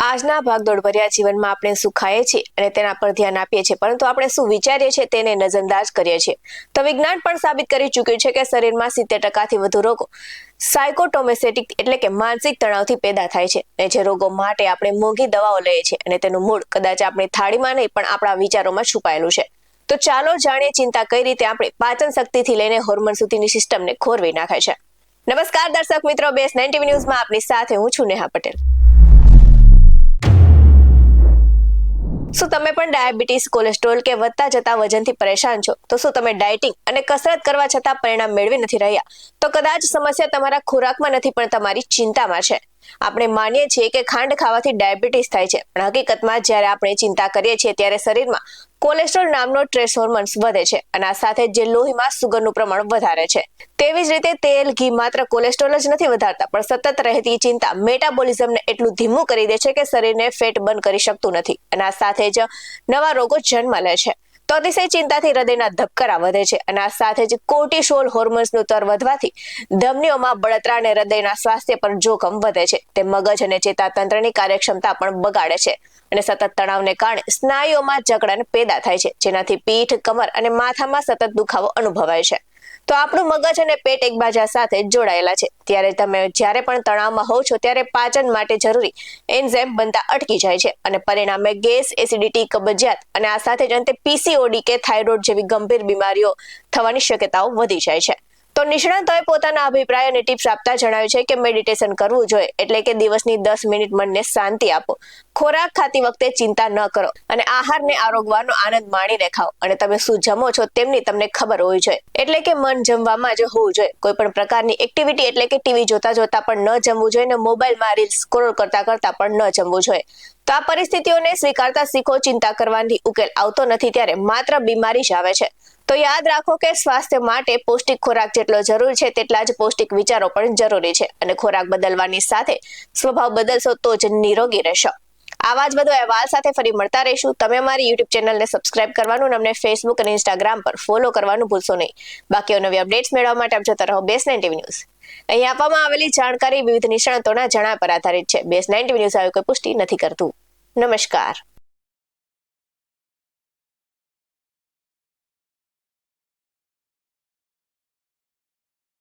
આજના ભાગદોડ ભર્યા જીવનમાં આપણે શું ખાઈએ છીએ અને તેના પર ધ્યાન આપીએ છીએ, પરંતુ આપણે શું વિચારીએ છીએ તેને નજરઅંદાજ કરીએ છીએ. તો વિજ્ઞાન પણ સાબિત કરી ચૂક્યું છે કે શરીરમાં 70% વધુ રોગો સાયકોટોમેસેટિક એટલે કે માનસિક તણાવથી પેદા થાય છે. અને જે રોગો માટે આપણે મોંઘી દવાઓ લઈએ છીએ અને તેનું મૂળ કદાચ આપણી થાળીમાં નહીં પણ આપણા વિચારોમાં છુપાયેલું છે. તો ચાલો જાણીએ ચિંતા કઈ રીતે આપણી પાચન શક્તિથી લઈને હોર્મોન સુધીની સિસ્ટમને ખોરવી નાખે છે. નમસ્કાર દર્શક મિત્રો, BS9 TV ન્યૂઝમાં આપની સાથે હું છું નેહા પટેલ. શું તમે પણ ડાયાબિટીસ, કોલેસ્ટ્રોલ કે વધતા જતા વજનથી પરેશાન છો? તો શું તમે ડાયટિંગ અને કસરત કરવા છતાં પરિણામ મેળવી નથી રહ્યા? તો કદાચ સમસ્યા તમારા ખોરાકમાં નથી પણ તમારી ચિંતામાં છે. આપણે માનીએ છીએ કે ખાંડ ખાવાથી ડાયાબિટીસ થાય છે, પણ હકીકતમાં જ્યારે આપણે ચિંતા કરીએ છીએ ત્યારે શરીરમાં કોલેસ્ટ્રોલ નામનો ટ્રેસ હોર્મોન્સ વધે છે અને આ સાથે જે લોહીમાં સુગરનું પ્રમાણ વધારે છે. તેવી જ રીતે તેલ, ઘી માત્ર કોલેસ્ટ્રોલ જ નથી વધારતા, પણ સતત રહેતી ચિંતા મેટાબોલિઝમને એટલું ધીમું કરી દે છે કે શરીરને ફેટ બર્ન કરી શકતું નથી અને આ સાથે જ નવા રોગો જન્મ લે છે. તો અતિશય ચિંતાથી હૃદયના ધબકારા વધે છે અને આ સાથે જ કોર્ટિસોલ હોર્મોન્સનું સ્તર વધવાથી ધમનીઓમાં બળતરા અને હૃદયના સ્વાસ્થ્ય પર જોખમ વધે છે. તે મગજ અને ચેતાતંત્રની કાર્યક્ષમતા પણ બગાડે છે અને સતત તણાવને કારણે સ્નાયુઓમાં જકડન પેદા થાય છે, જેનાથી પીઠ, કમર અને માથામાં સતત દુખાવો અનુભવાય છે. તો આપણું મગજ અને પેટ એકબીજા સાથે જોડાયેલા છે. ત્યારે તમે જ્યારે પણ તણાવમાં હોવ છો ત્યારે પાચન માટે જરૂરી એન્ઝાઇમ બનતા અટકી જાય છે અને પરિણામે ગેસ, એસિડિટી, કબજિયાત અને આ સાથે જ અંતે PCOD કે થાઇરોઇડ જેવી ગંભીર બીમારીઓ થવાની શક્યતાઓ વધી જાય છે. તો નિષ્ણાતોએ પોતાના અભિપ્રાય અને ટિપ્સ આપતા જણાવ્યું છે કે મેડિટેશન કરવું જોઈએ, એટલે કે દિવસની 10 મિનિટ મનને શાંતિ આપો. ખોરાક ખાતી વખતે ચિંતા ન કરો અને આહારને આરોગવાનો આનંદ માણીને ખાઓ. અને તમે શું જમો છો તેમની તમને ખબર હોવી જોઈએ, એટલે કે મન જમવામાં જ હોવું જોઈએ. કોઈ પણ પ્રકારની એક્ટિવિટી એટલે કે ટીવી જોતા જોતા પણ ન જમવું જોઈએ અને મોબાઈલમાં રીલ્સ સ્ક્રોલ કરતા કરતા પણ ન જમવું જોઈએ. તો આ પરિસ્થિતિઓને સ્વીકારતા શીખો. ચિંતા કરવાથી ઉકેલ આવતો નથી, ત્યારે માત્ર બીમારી જ આવે છે. તો યાદ રાખો કે સ્વાસ્થ્ય માટે પૌષ્ટિક ખોરાક જેટલો જરૂરી છે તેટલા જ પૌષ્ટિક વિચારો પણ જરૂરી છે. અને ખોરાક બદલવાની સાથે સ્વભાવ બદલશો તો જ નિરોગી રહેશો. આવા જ વધુ અહેવાલ સાથે ફરી મળતા રહીશું. તમે અમારી YouTube ચેનલને સબસ્ક્રાઇબ કરવાનું અને અમને Facebook અને Instagram પર ફોલો કરવાનું ભૂલશો નહીં. બાકી નવી અપડેટ્સ મેળવવા માટે આપ જોતા રહો BS9 TV ન્યૂઝ. અહીં આપવામાં આવેલી જાણકારી વિવિધ નિષ્ણાતોના જણાવ્યા પર આધારિત છે. BS9 TV ન્યૂઝ આવી કોઈ પુષ્ટિ નથી કરતું. નમસ્કાર.